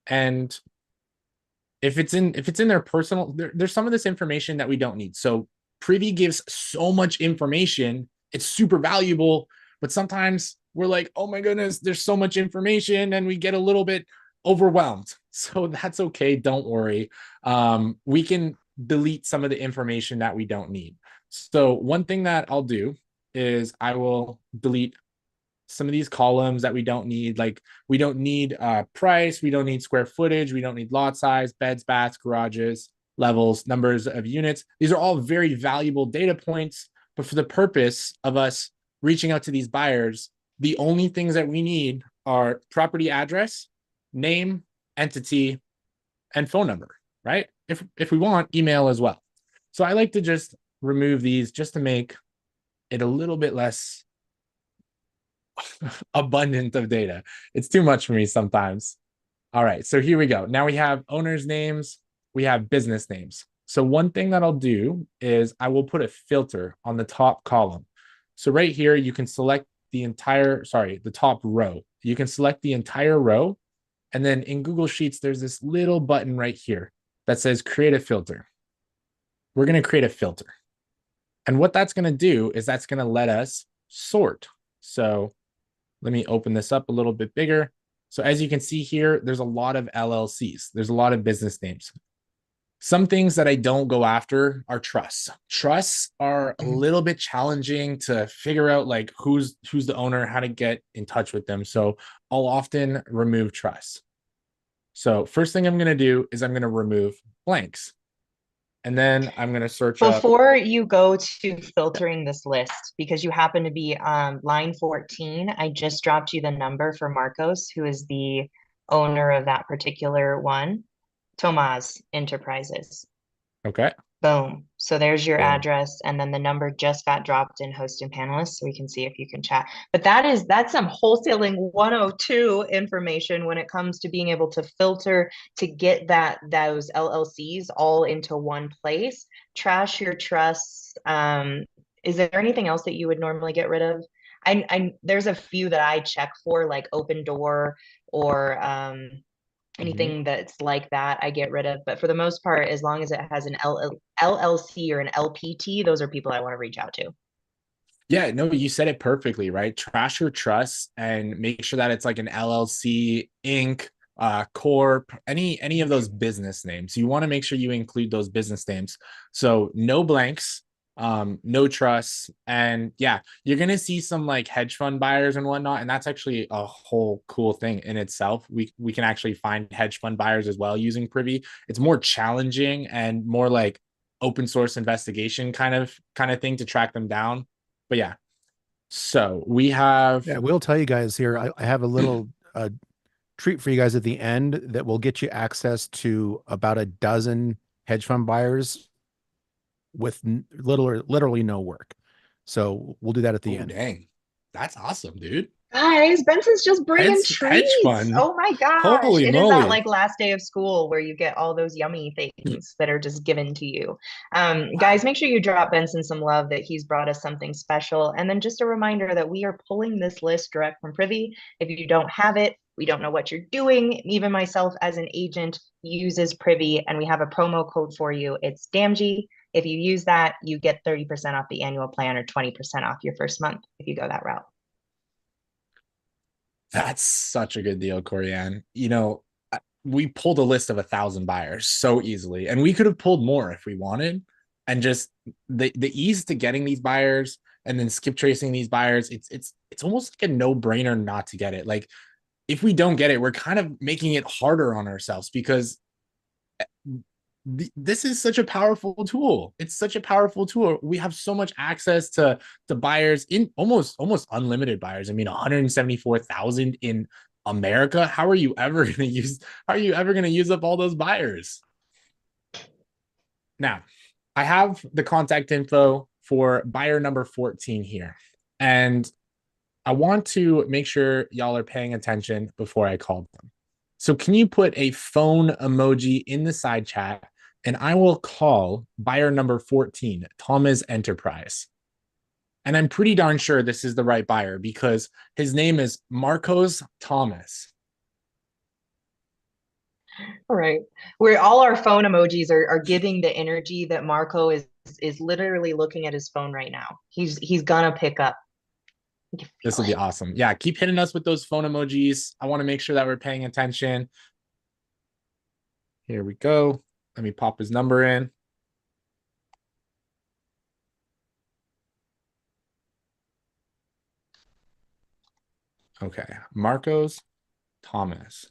and if it's in their personal, there's some of this information that we don't need. So Privy gives so much information, it's super valuable, but sometimes we're like, oh my goodness, there's so much information, and we get a little bit overwhelmed. So that's okay, don't worry. We can delete some of the information that we don't need. So one thing that I'll do is I will delete some of these columns that we don't need. Like we don't need price, we don't need square footage, we don't need lot size, beds, baths, garages, levels, numbers of units. These are all very valuable data points, but for the purpose of us reaching out to these buyers, the only things that we need are property address, name, entity, and phone number, right? If we want, email as well. So I like to just remove these just to make it a little bit less abundant of data. It's too much for me sometimes. All right, so here we go. Now we have owners' names, we have business names. So one thing that I'll do is I will put a filter on the top column. So right here, you can select the top row. You can select the entire row. And then in Google Sheets, there's this little button right here that says create a filter. We're going to create a filter. And what that's going to do is that's going to let us sort. So let me open this up a little bit bigger. So as you can see here, there's a lot of LLCs. There's a lot of business names. Some things that I don't go after are trusts. Trusts are a little bit challenging to figure out, like who's the owner, how to get in touch with them. So I'll often remove trusts. So first thing I'm going to do is I'm going to remove blanks. And then I'm going to search up. Before you go to filtering this list, because you happen to be line 14, I just dropped you the number for Marcos, who is the owner of that particular one, Tomaz Enterprises. Okay. Boom. So there's your Boom. address, and then the number just got dropped in host and panelists, so we can see if you can chat. But that's some wholesaling 102 information when it comes to being able to filter to get those LLCs all into one place. Trash your trusts. Is there anything else that you would normally get rid of? I there's a few that I check for, like Open Door or anything that's like that I get rid of. But for the most part, as long as it has an LLC or an LPT, those are people I want to reach out to. Yeah, no, you said it perfectly, right? Trash your trust and make sure that it's like an LLC, Inc., Corp, any of those business names. You want to make sure you include those business names. So no blanks, no trusts, and yeah, you're gonna see some like hedge fund buyers and whatnot, and that's actually a whole cool thing in itself. We can actually find hedge fund buyers as well using Privy. It's more challenging and more like open source investigation kind of thing to track them down. But yeah, so we have Yeah, we'll tell you guys here. I have a little treat for you guys at the end that will get you access to about a dozen hedge fund buyers with literally no work. So we'll do that at the oh end. dang, that's awesome, dude. Guys, Benson's just bringing Hedge treats. fund. Oh my gosh. Holy It is that moly. like last day of school where you get all those yummy things that are just given to you. Guys, make sure you drop Benson some love that he's brought us something special. And then just a reminder that we are pulling this list direct from Privy. If you don't have it, we don't know what you're doing. Even myself as an agent uses Privy, and we have a promo code for you. It's DAMG. If you use that, you get 30% off the annual plan or 20% off your first month if you go that route. That's such a good deal, Corianne. You know, we pulled a list of 1,000 buyers so easily, and we could have pulled more if we wanted. And just the ease to getting these buyers and then skip tracing these buyers, it's almost like a no-brainer not to get it. Like if we don't get it, we're kind of making it harder on ourselves because this is such a powerful tool. It's such a powerful tool. We have so much access to buyers in almost unlimited buyers. I mean, 174,000 in America. How are you ever going to use up all those buyers? Now, I have the contact info for buyer number 14 here. And I want to make sure y'all are paying attention before I call them. So can you put a phone emoji in the side chat and I will call buyer number 14, Thomas Enterprise. And I'm pretty darn sure this is the right buyer because his name is Marcos Thomas. All right. Where all our phone emojis are giving the energy that Marco is literally looking at his phone right now. He's gonna pick up. This will be awesome. Yeah, keep hitting us with those phone emojis. I want to make sure that we're paying attention. Here we go. Let me pop his number in. Okay, Marcos Thomas.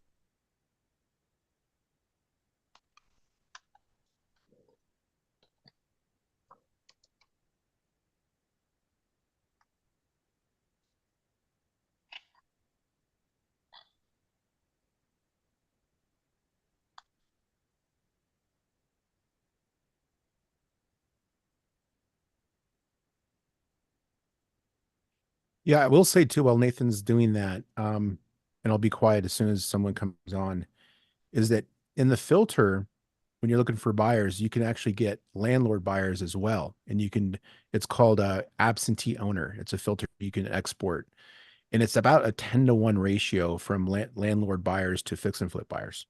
Yeah, I will say too, while Nathan's doing that, and I'll be quiet as soon as someone comes on, is that in the filter, when you're looking for buyers, you can actually get landlord buyers as well. And it's called a absentee owner. It's a filter you can export. And it's about a 10-to-1 ratio from landlord buyers to fix and flip buyers.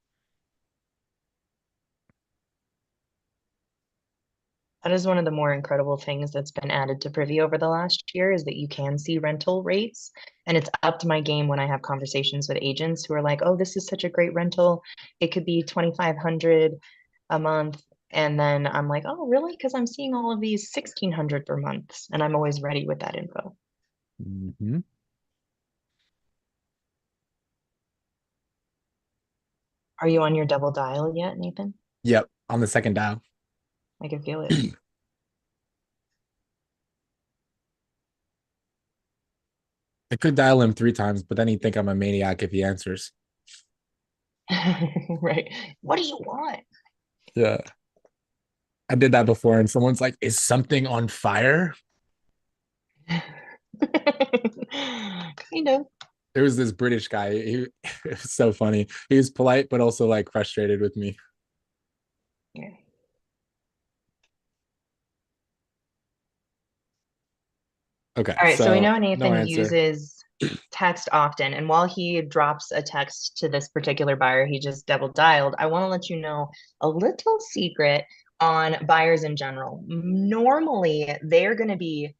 That is one of the more incredible things that's been added to Privy over the last year is that you can see rental rates. And it's upped my game when I have conversations with agents who are like, oh, this is such a great rental. It could be 2,500 a month. And then I'm like, oh, really? Because I'm seeing all of these 1,600 per month. And I'm always ready with that info. Mm-hmm. Are you on your double dial yet, Nathan? Yep, on the second dial. I can feel it. I could dial him 3 times, but then he'd think I'm a maniac if he answers. Right. What do you want? Yeah. I did that before, and someone's like, "Is something on fire?" Kind of. There was this British guy. It was so funny. He was polite, but also like frustrated with me. Yeah. Okay, All right, so we so know no Nathan answer. uses text often, and while he drops a text to this particular buyer, he just double dialed. I want to let you know a little secret on buyers in general. Normally, they're going to be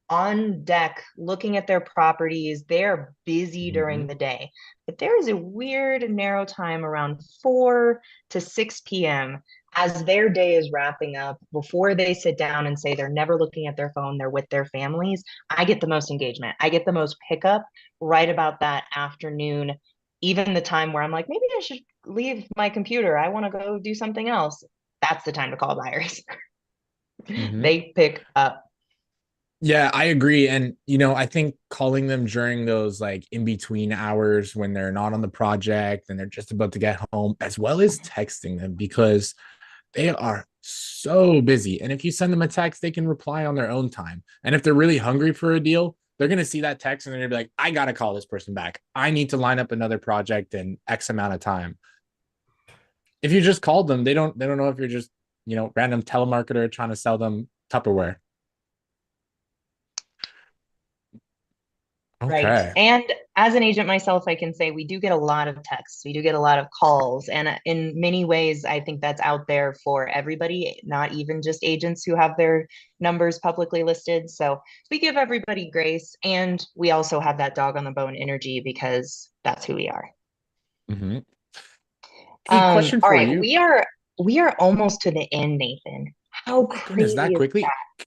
on deck looking at their properties. They're busy during Mhm. the day, but there is a weird narrow time around 4 to 6 p.m. as their day is wrapping up before they sit down and say they're never looking at their phone, they're with their families. I get the most engagement. I get the most pickup right about that afternoon, even the time where I'm like, maybe I should leave my computer. I want to go do something else. That's the time to call buyers. Mhm. They pick up. Yeah, I agree. And, I think calling them during those like in between hours when they're not on the project and they're just about to get home, as well as texting them because they are so busy. And if you send them a text, they can reply on their own time. And if they're really hungry for a deal, they're going to see that text and they're going to be like, I got to call this person back. I need to line up another project in X amount of time. If you just called them, they don't know if you're just, random telemarketer trying to sell them Tupperware. Right. Okay. And as an agent myself, I can say we do get a lot of texts. We do get a lot of calls. And in many ways, I think that's out there for everybody, not even just agents who have their numbers publicly listed. So we give everybody grace. And we also have that dog on the bone energy because that's who we are. Mm-hmm. Hey, question All for right, you. we are almost to the end, Nathan. Oh How my goodness, that crazy is quickly. that?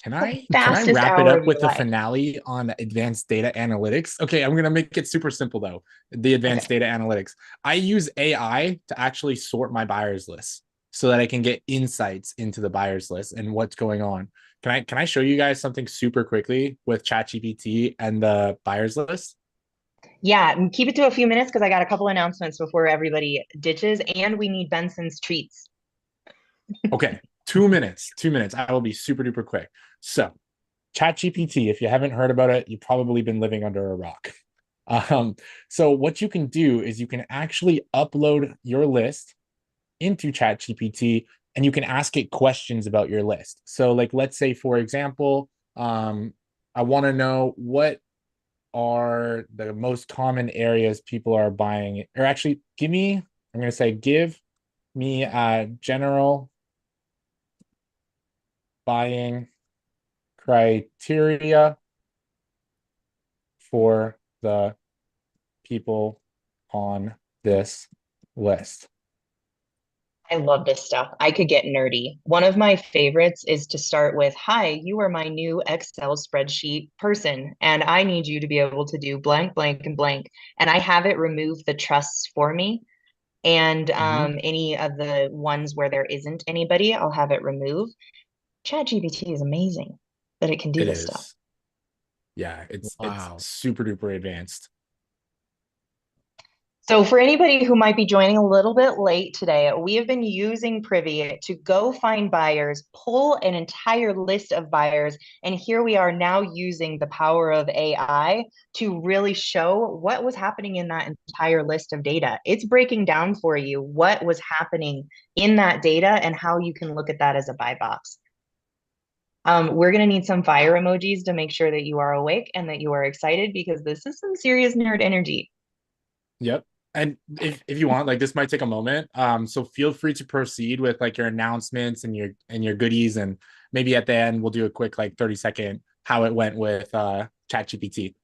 Can The I fastest wrap it hour up of your with the life. finale on advanced data analytics? Okay, I'm gonna make it super simple though. The advanced Okay. data analytics. I use AI to actually sort my buyers list so that I can get insights into the buyers list and what's going on. Can I show you guys something super quickly with ChatGPT and the buyers list? Yeah, and keep it to a few minutes because I got a couple announcements before everybody ditches, and we need Benson's treats. Okay, 2 minutes. 2 minutes. I will be super duper quick. So, ChatGPT, if you haven't heard about it, you've probably been living under a rock. So what you can do is you can actually upload your list into ChatGPT and you can ask it questions about your list. So, like, let's say, for example, I want to know what are the most common areas people are buying, or actually, I'm going to say, give me a general buying criteria for the people on this list. I love this stuff. I could get nerdy. One of my favorites is to start with, "Hi, you are my new Excel spreadsheet person, and I need you to be able to do blank, blank, and blank." And I have it remove the trusts for me. And Mm-hmm. any of the ones where there isn't anybody, I'll have it remove. ChatGPT is amazing that it can do It this stuff. is. Yeah, it's Wow. super duper advanced. So, for anybody who might be joining a little bit late today, we have been using Privy to go find buyers, pull an entire list of buyers, and here we are now using the power of AI to really show what was happening in that entire list of data. It's breaking down for you what was happening in that data and how you can look at that as a buy box. We're going to need some fire emojis to make sure that you are awake and that you are excited because this is some serious nerd energy. Yep. And if you want, like this might take a moment. So feel free to proceed with like your announcements and your goodies, and maybe at the end we'll do a quick like 30-second how it went with ChatGPT.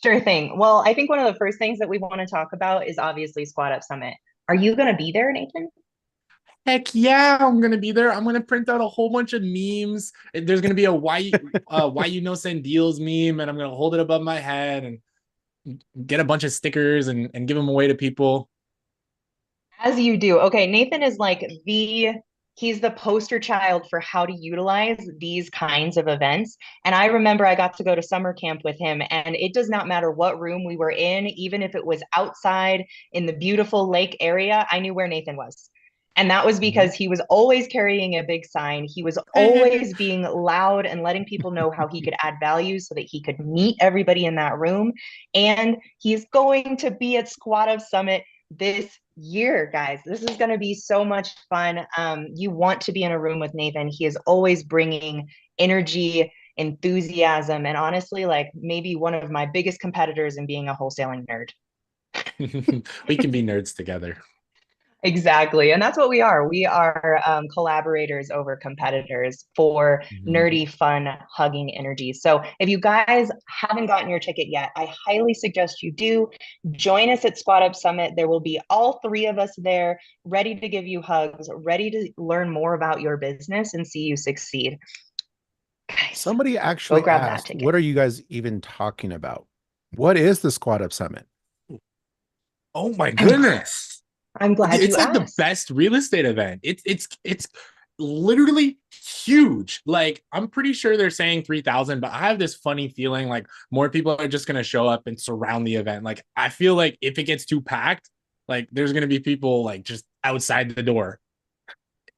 Sure thing. Well, I think one of the first things that we want to talk about is obviously Squad Up Summit. Are you going to be there, Nathan? Heck yeah, I'm gonna be there. I'm gonna print out a whole bunch of memes. There's gonna be a why you no send deals meme, and I'm gonna hold it above my head and get a bunch of stickers and give them away to people. As you do. Okay, Nathan is like the He's the poster child for how to utilize these kinds of events. And I remember I got to go to summer camp with him, and it does not matter what room we were in, even if it was outside in the beautiful lake area, I knew where Nathan was. And that was because he was always carrying a big sign. He was always being loud and letting people know how he could add value so that he could meet everybody in that room. And he's going to be at Squad Up Summit this year, guys. This is going to be so much fun. You want to be in a room with Nathan. He is always bringing energy, enthusiasm, and honestly, like maybe one of my biggest competitors in being a wholesaling nerd. We can be nerds together. Exactly. And that's what we are. We are collaborators over competitors for nerdy, fun, hugging energy. So if you guys haven't gotten your ticket yet, I highly suggest you do. Join us at Squad Up Summit. There will be all three of us there, ready to give you hugs, ready to learn more about your business and see you succeed. Guys, Somebody actually asked, what are you guys even talking about? What is the Squad Up Summit? Oh my goodness. I'm glad it's like asked. The best real estate event. It's literally huge. Like, I'm pretty sure they're saying 3,000, but I have this funny feeling like more people are just going to show up and surround the event. Like, I feel like if it gets too packed, like there's going to be people like just outside the door.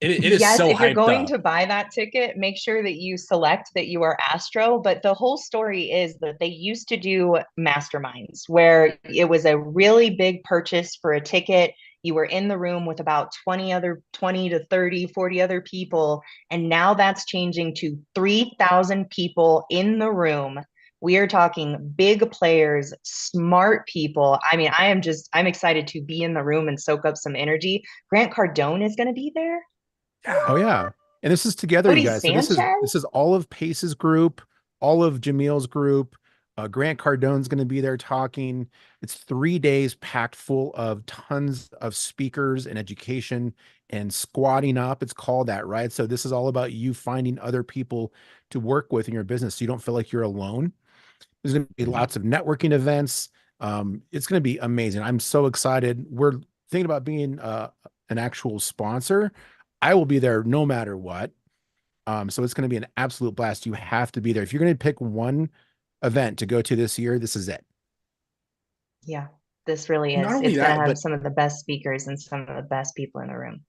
It is yes, so if you're going up. to buy that ticket, make sure that you select that you are Astro. But the whole story is that they used to do masterminds where it was a really big purchase for a ticket. You were in the room with about 20 to 30, 40 other people. And now that's changing to 3,000 people in the room. We are talking big players, smart people. I mean, I'm excited to be in the room and soak up some energy. Grant Cardone is going to be there. Oh yeah. And this is together, Cody you guys. So this is all of Pace's group, all of Jamil's group. Grant Cardone's going to be there talking. It's 3 days packed full of tons of speakers and education and squatting up. It's called that, right? So this is all about you finding other people to work with in your business so you don't feel like you're alone. There's going to be lots of networking events. It's going to be amazing. I'm so excited. We're thinking about being an actual sponsor. I will be there no matter what. So it's going to be an absolute blast. You have to be there. If you're going to pick one event to go to this year, this is it. Yeah, this really is. It's going to have some of the best speakers and some of the best people in the room.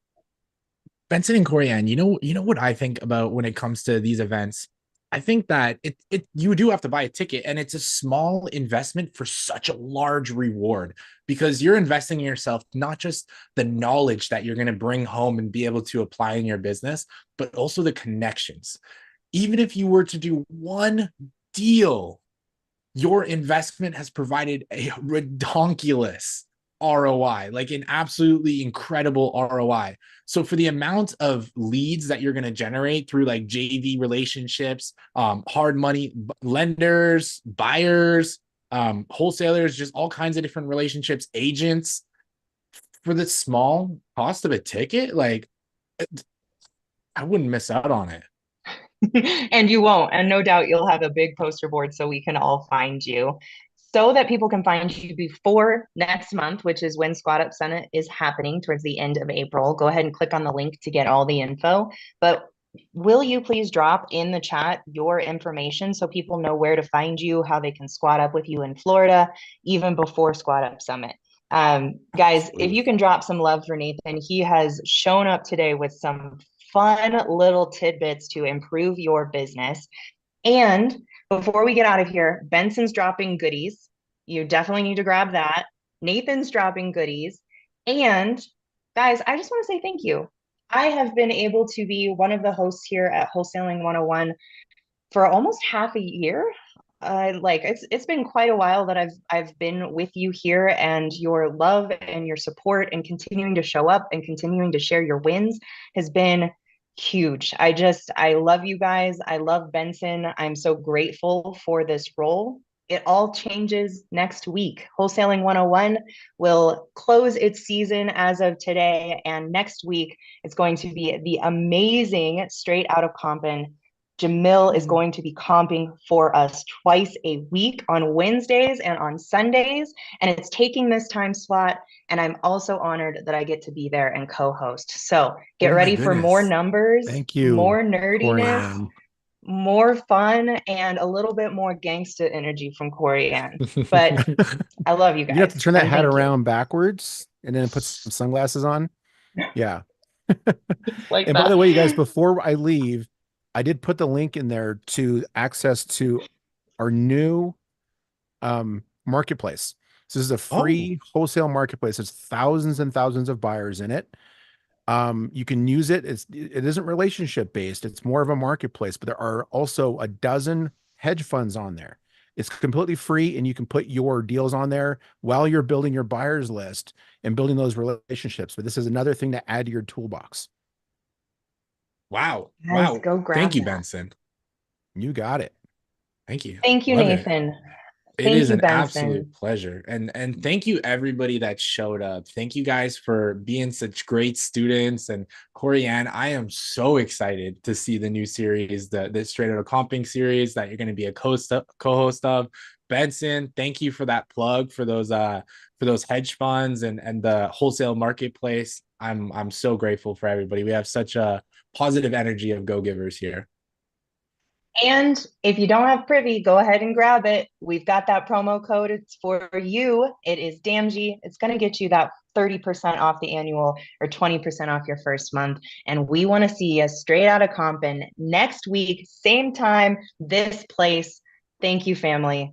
Benson and Corianne, you know what I think about when it comes to these events? I think that you do have to buy a ticket, and it's a small investment for such a large reward because you're investing in yourself, not just the knowledge that you're going to bring home and be able to apply in your business, but also the connections. Even if you were to do one deal, your investment has provided a redonkulous ROI, like an absolutely incredible ROI. So for the amount of leads that you're going to generate through like JV relationships, hard money lenders, buyers, wholesalers, just all kinds of different relationships, agents, for the small cost of a ticket, like I wouldn't miss out on it. And you won't. And no doubt you'll have a big poster board so we can all find you, so that people can find you before next month, which is when Squad Up Summit is happening towards the end of April. Go ahead and click on the link to get all the info. But will you please drop in the chat your information so people know where to find you, how they can squat up with you in Florida, even before Squad Up Summit. Guys, if you can drop some love for Nathan, he has shown up today with some fun little tidbits to improve your business. And before we get out of here, Benson's dropping goodies. You definitely need to grab that. Nathan's dropping goodies. And guys, I just want to say thank you. I have been able to be one of the hosts here at Wholesaling 101 for almost half a year. Like it's been quite a while that I've been with you here, and your love and your support and continuing to show up and continuing to share your wins has been huge. I love you guys. I love Benson. I'm so grateful for this role. It all changes next week. Wholesaling 101 will close its season as of today, and next week it's going to be the amazing Straight Out of Compton Jamil is going to be comping for us twice a week on Wednesdays and on Sundays, and it's taking this time slot. And I'm also honored that I get to be there and co-host. So get Oh my ready for more goodness. numbers, Thank you, more nerdiness, Corianne. more fun, and a little bit more gangsta energy from Corianne. But I love you You have guys. to turn that and hat thank you. around backwards and then put some sunglasses on. Yeah. Like And that. by the way, you guys, before I leave, I did put the link in there to access to our new marketplace. So this is a free wholesale marketplace. There's thousands and thousands of buyers in it. You can use it. It isn't relationship based. It's more of a marketplace, but there are also a dozen hedge funds on there. It's completely free, and you can put your deals on there while you're building your buyers list and building those relationships. But this is another thing to add to your toolbox. Wow. Guys, Wow. go grab Thank you, that. Benson. You got it. Thank you. Thank you, Love it. Nathan. It Thank is you, an Benson. absolute pleasure. And thank you everybody that showed up. Thank you guys for being such great students. And Corianne, I am so excited to see the new series, the Straight Outta Comping series that you're going to be a co-host of. Benson, thank you for that plug for those hedge funds and the wholesale marketplace. I'm so grateful for everybody. We have such a positive energy of go-givers here. And if you don't have Privy, go ahead and grab it. We've got that promo code. It's for you. It is DAMG. It's going to get you that 30% off the annual or 20% off your first month. And we want to see you straight out of Compin next week, same time, this place. Thank you, family.